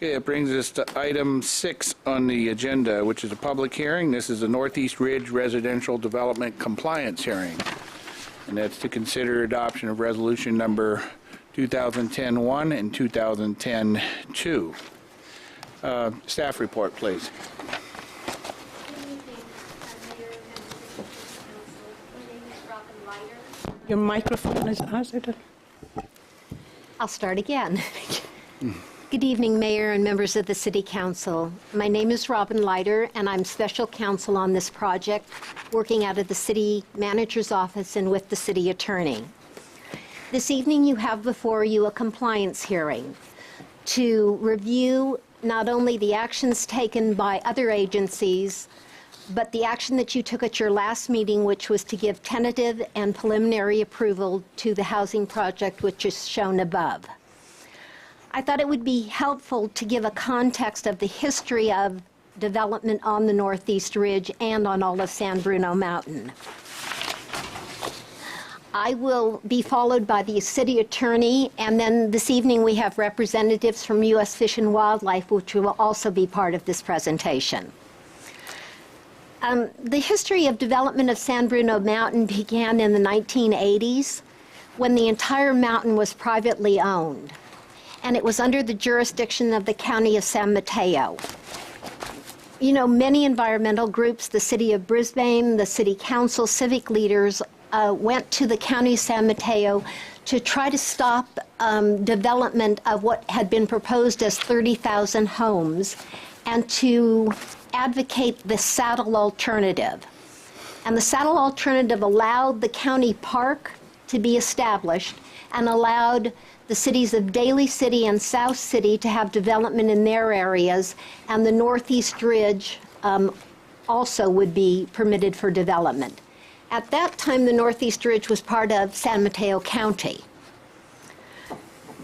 Okay, it brings us to item 6 on the agenda, which is a public hearing. This is the Northeast Ridge Residential Development Compliance Hearing. And that's to consider adoption of resolution number 2010-1 and 2010-2. Staff report, please. Your microphone is hazardous. I'll start again. Good evening, Mayor and members of the City Council. My name is Robin Leiter, and I'm special counsel on this project, working out of the City Manager's Office and with the City Attorney. This evening, you have before you a compliance hearing to review not only the actions taken by other agencies, but the action that you took at your last meeting, which was to give tentative and preliminary approval to the housing project, which is shown above. I thought it would be helpful to give a context of the history of development on the Northeast Ridge and on all of San Bruno Mountain. I will be followed by the City Attorney, and then this evening we have representatives from U.S. Fish and Wildlife, which will also be part of this presentation. The history of development of San Bruno Mountain began in the 1980s when the entire mountain was privately owned, and it was under the jurisdiction of the County of San Mateo. You know, many environmental groups, the City of Brisbane, the City Council, civic leaders went to the County of San Mateo to try to stop development of what had been proposed as 30,000 homes and to advocate the saddle alternative. And the saddle alternative allowed the county park to be established and allowed the cities of Daly City and South City to have development in their areas, and the Northeast Ridge also would be permitted for development. At that time, the Northeast Ridge was part of San Mateo County.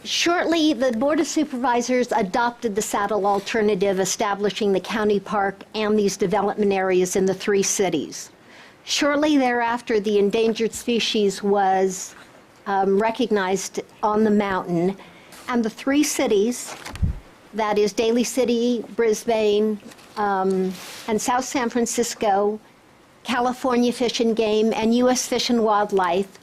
Shortly, the Board of Supervisors adopted the saddle alternative, establishing the county park and these development areas in the 3 cities. Shortly thereafter, the endangered species was recognized on the mountain, and the 3 cities, that is Daly City, Brisbane, and South San Francisco, California Fish and Game, and U.S. Fish and Wildlife,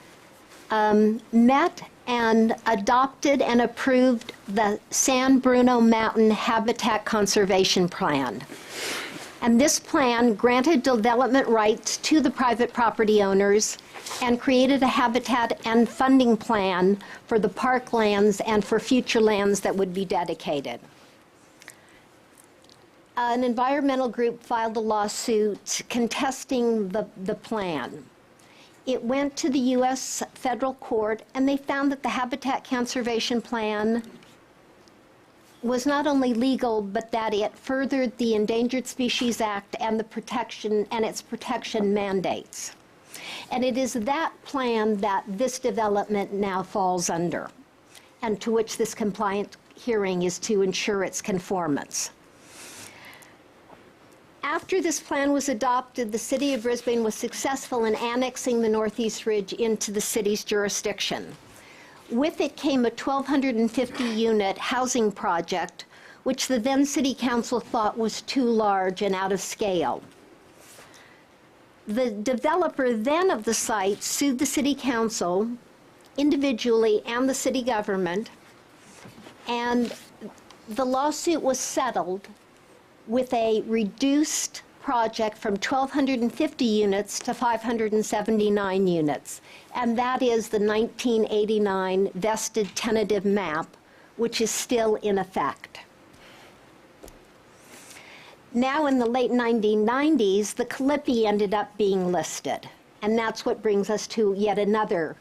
met and adopted and approved the San Bruno Mountain Habitat Conservation Plan. And this plan granted development rights to the private property owners and created a habitat and funding plan for the parklands and for future lands that would be dedicated. An environmental group filed a lawsuit contesting the plan. It went to the U.S. federal court, and they found that the Habitat Conservation Plan was not only legal, but that it furthered the Endangered Species Act and its protection mandates. And it is that plan that this development now falls under, and to which this compliant hearing is to ensure its conformance. After this plan was adopted, the City of Brisbane was successful in annexing the Northeast Ridge into the city's jurisdiction. With it came a 1,250-unit housing project, which the then City Council thought was too large and out of scale. The developer then of the site sued the City Council individually and the city government, and the lawsuit was settled with a reduced project from 1,250 units to 579 units. And that is the 1989 vested tentative map, which is still in effect. Now in the late 1990s, the Calippi ended up being listed. And that's what brings us to yet another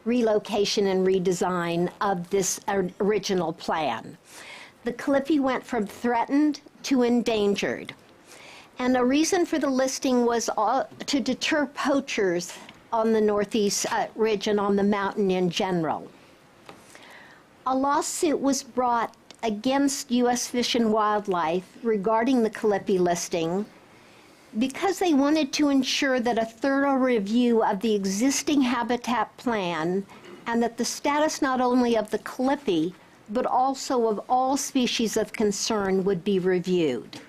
relocation and redesign of this original plan. The Calippi went from threatened to endangered. And a reason for the listing was to deter poachers on the Northeast Ridge and on the mountain in general. A lawsuit was brought against U.S. Fish and Wildlife regarding the Calippi listing because they wanted to ensure that a thorough review of the existing habitat plan and that the status not only of the Calippi but also of all species of concern would be reviewed.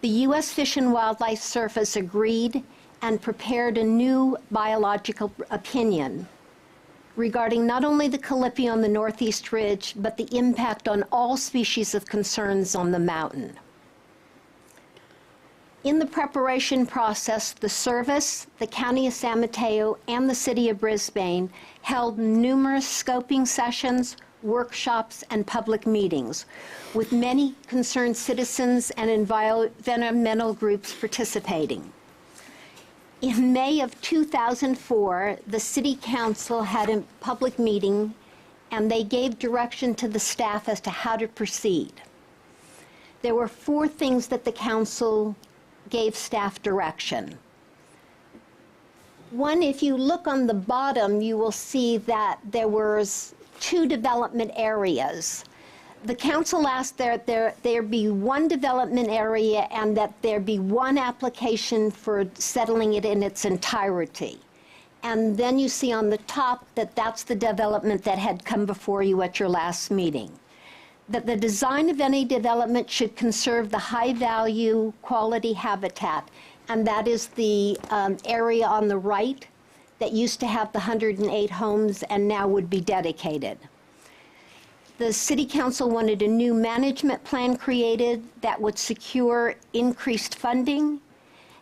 The U.S. Fish and Wildlife Service agreed and prepared a new biological opinion regarding not only the Calliope on the Northeast Ridge, but the impact on all species of concerns on the mountain. In the preparation process, the service, the County of San Mateo, and the City of Brisbane held numerous scoping sessions, workshops, and public meetings, with many concerned citizens and environmental groups participating. In May of 2004, the City Council had a public meeting, and they gave direction to the staff as to how to proceed. There were 4 things that the Council gave staff direction. One, if you look on the bottom, you will see that there was 2 development areas. The council asked that there be 1 development area and that there be 1 application for settling it in its entirety. And then you see on the top that that's the development that had come before you at your last meeting. That the design of any development should conserve the high-value quality habitat, and that is the area on the right that used to have the 108 homes and now would be dedicated. The City Council wanted a new management plan created that would secure increased funding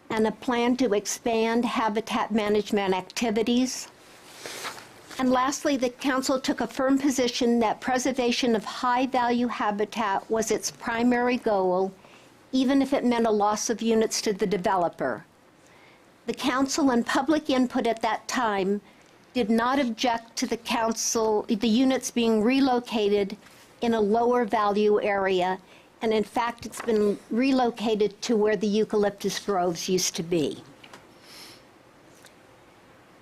and a plan to expand habitat management activities. And lastly, the Council took a firm position that preservation of high-value habitat was its primary goal, even if it meant a loss of units to the developer. The Council and public input at that time did not object to the units being relocated in a lower value area, and in fact, it's been relocated to where the eucalyptus groves used to be.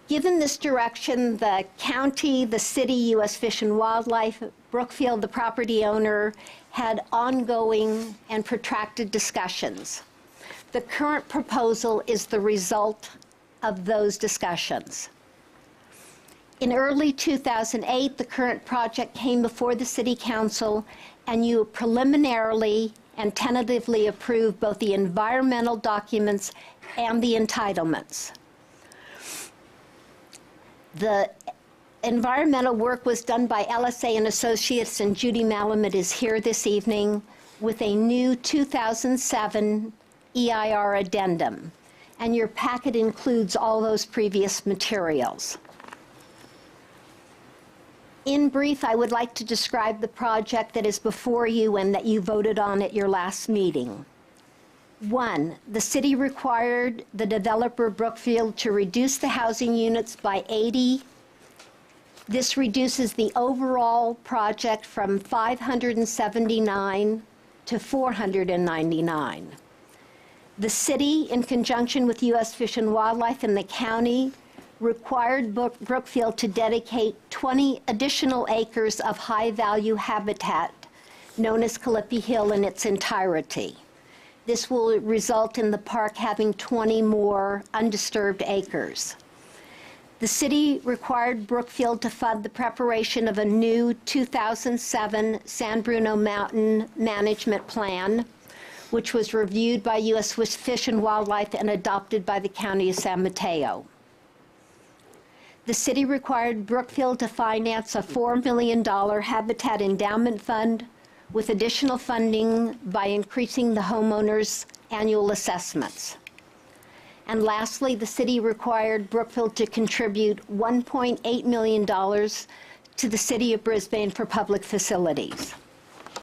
Given this direction, the county, the city, U.S. Fish and Wildlife, Brookfield, the property owner, had ongoing and protracted discussions. The current proposal is the result of those discussions. In early 2008, the current project came before the City Council, and you preliminarily and tentatively approved both the environmental documents and the entitlements. The environmental work was done by LSA and Associates, and Judy Malamet is here this evening with a new 2007 EIR addendum. And your packet includes all those previous materials. In brief, I would like to describe the project that is before you and that you voted on at your last meeting. 1, the city required the developer Brookfield to reduce the housing units by 80. This reduces the overall project from 579 to 499. The city, in conjunction with U.S. Fish and Wildlife and the county, required Brookfield to dedicate 20 additional acres of high-value habitat known as Calliope Hill in its entirety. This will result in the park having 20 more undisturbed acres. The city required Brookfield to fund the preparation of a new 2007 San Bruno Mountain Management Plan, which was reviewed by U.S. Fish and Wildlife and adopted by the County of San Mateo. The city required Brookfield to finance a $4 million habitat endowment fund with additional funding by increasing the homeowners' annual assessments. And lastly, the city required Brookfield to contribute $1.8 million to the City of Brisbane for public facilities.